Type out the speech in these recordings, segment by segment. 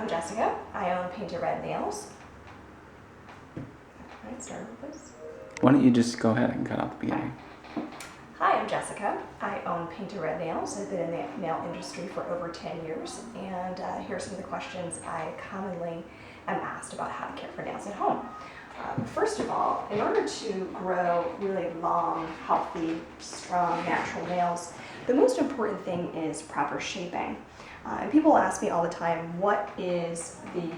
I'm Jessica. I own Painted Red Nails. Alright, start with this. Why don't you just go ahead and cut out the beginning? Hi, I'm Jessica. I own Painted Red Nails. I've been in the nail industry for over 10 years, and here are some of the questions I commonly am asked about how to care for nails at home. First of all, in order to grow really long, healthy, strong, natural nails, the most important thing is proper shaping. And people ask me all the time, what is the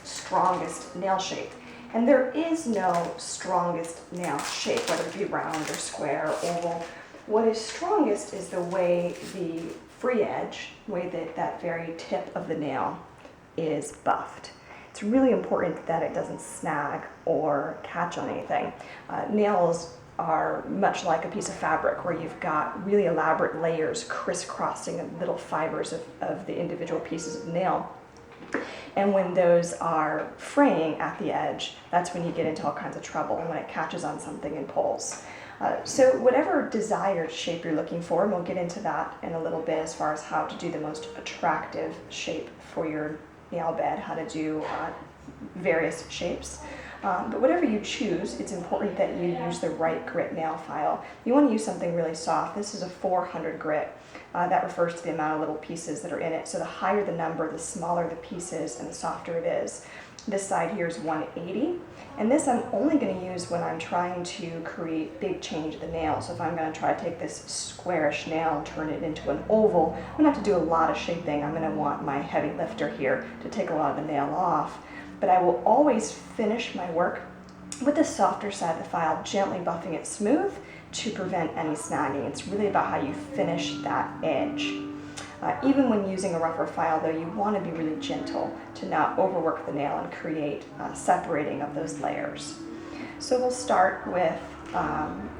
strongest nail shape? And there is no strongest nail shape, whether it be round or square or oval. What is strongest is the way the free edge, the way that very tip of the nail is buffed. It's really important that it doesn't snag or catch on anything. Nails are much like a piece of fabric where you've got really elaborate layers crisscrossing little fibers of the individual pieces of nail. And when those are fraying at the edge, that's when you get into all kinds of trouble, when it catches on something and pulls. So whatever desired shape you're looking for, and we'll get into that in a little bit as far as how to do the most attractive shape for your nail bed, how to do various shapes. But whatever you choose, it's important that you use the right grit nail file. You want to use something really soft. This is a 400 grit. That refers to the amount of little pieces that are in it. So the higher the number, the smaller the pieces and the softer it is. This side here is 180. And this I'm only going to use when I'm trying to create big change of the nail. So if I'm going to try to take this squarish nail and turn it into an oval, I'm going to have to do a lot of shaping. I'm going to want my heavy lifter here to take a lot of the nail off. But I will always finish my work with the softer side of the file, gently buffing it smooth to prevent any snagging. It's really about how you finish that edge. Even when using a rougher file though, you want to be really gentle to not overwork the nail and create separating of those layers. So we'll start with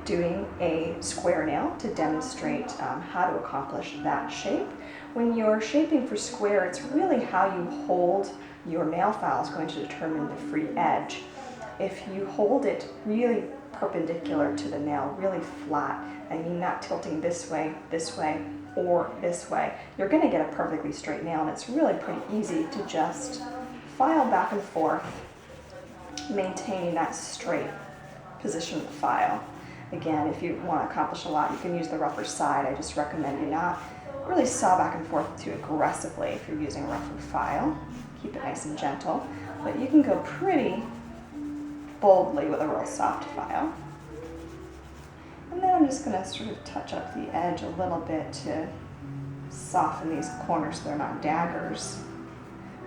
doing a square nail to demonstrate how to accomplish that shape. When you're shaping for square, it's really how you hold your nail file is going to determine the free edge. If you hold it really perpendicular to the nail, really flat, I mean not tilting this way, or this way, you're going to get a perfectly straight nail, and it's really pretty easy to just file back and forth, maintaining that straight position of the file. Again, if you want to accomplish a lot, you can use the rougher side. I just recommend you not really saw back and forth too aggressively if you're using a rougher file. Keep it nice and gentle, but you can go pretty boldly with a real soft file. And then I'm just going to sort of touch up the edge a little bit to soften these corners so they're not daggers.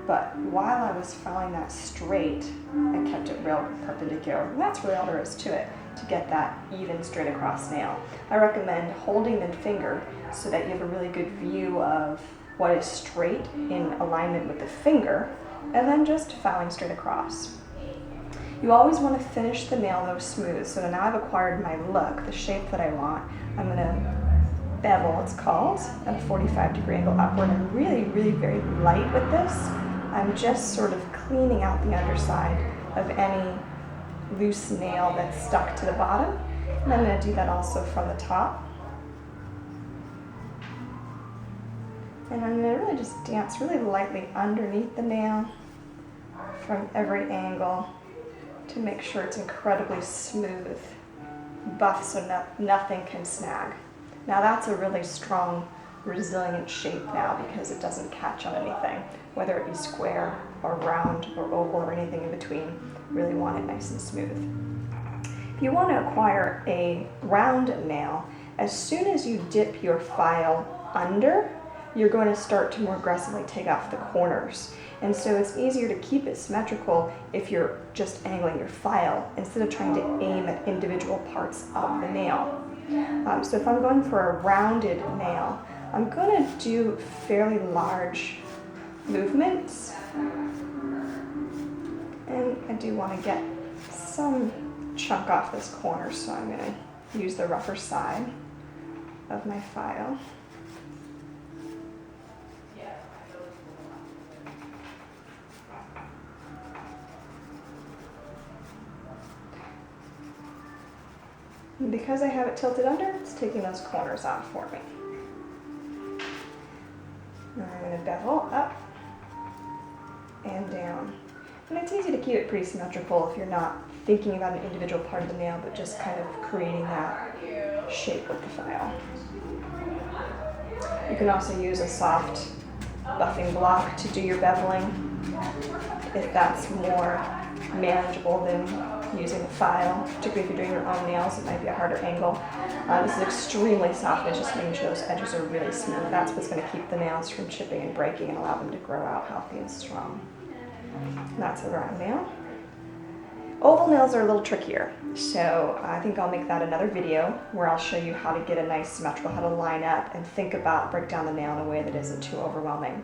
But while I was filing that straight, I kept it real perpendicular. And that's really all there is to it, to get that even straight across nail. I recommend holding the finger so that you have a really good view of what is straight in alignment with the finger, and then just filing straight across. You always want to finish the nail though smooth. So now I've acquired my look, the shape that I want. I'm going to bevel, it's called, at a 45-degree angle upward. I'm really, really very light with this. I'm just sort of cleaning out the underside of any loose nail that's stuck to the bottom. And I'm going to do that also from the top. And I'm going to really just dance really lightly underneath the nail from every angle to make sure it's incredibly smooth, buff so nothing can snag. Now that's a really strong, resilient shape now because it doesn't catch on anything, whether it be square or round or oval or anything in between. Really want it nice and smooth. If you want to acquire a round nail, as soon as you dip your file under, you're going to start to more aggressively take off the corners. And so it's easier to keep it symmetrical if you're just angling your file instead of trying to aim at individual parts of the nail. So if I'm going for a rounded nail, I'm going to do fairly large movements. And I do want to get some chunk off this corner, so I'm going to use the rougher side of my file. And because I have it tilted under, it's taking those corners off for me. Now I'm going to bevel up and down. And it's easy to keep it pretty symmetrical if you're not thinking about an individual part of the nail, but just kind of creating that shape with the file. You can also use a soft buffing block to do your beveling if that's more manageable than using a file. Particularly if you're doing your own nails, it might be a harder angle. This is extremely soft. It's just making sure those edges are really smooth. That's what's going to keep the nails from chipping and breaking and allow them to grow out healthy and strong. That's a round nail. Oval nails are a little trickier, so I think I'll make that another video where I'll show you how to get a nice symmetrical, how to line up and think about, break down the nail in a way that isn't too overwhelming.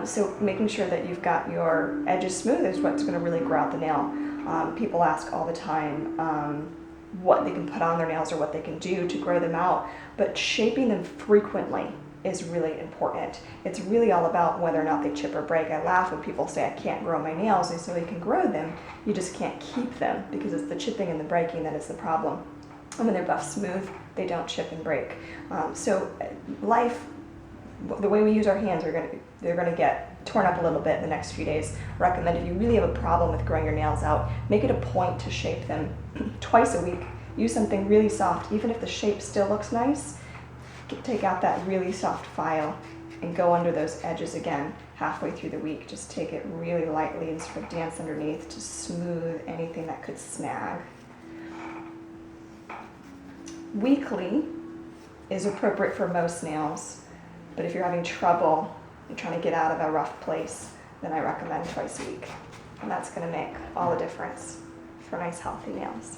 So making sure that you've got your edges smooth is what's going to really grow out the nail. People ask all the time what they can put on their nails or what they can do to grow them out, but shaping them frequently is really important. It's really all about whether or not they chip or break. I laugh when people say I can't grow my nails. I say you can grow them, you just can't keep them because it's the chipping and the breaking that is the problem. And when they're buffed smooth, they don't chip and break. So life, the way we use our hands, they're gonna get torn up a little bit in the next few days. Recommend if you really have a problem with growing your nails out, make it a point to shape them twice a week. Use something really soft, even if the shape still looks nice. Take out that really soft file and go under those edges again halfway through the week. Just take it really lightly and sort of dance underneath to smooth anything that could snag. Weekly is appropriate for most nails, but if you're having trouble and trying to get out of a rough place, then I recommend twice a week. And that's going to make all the difference for nice, healthy nails.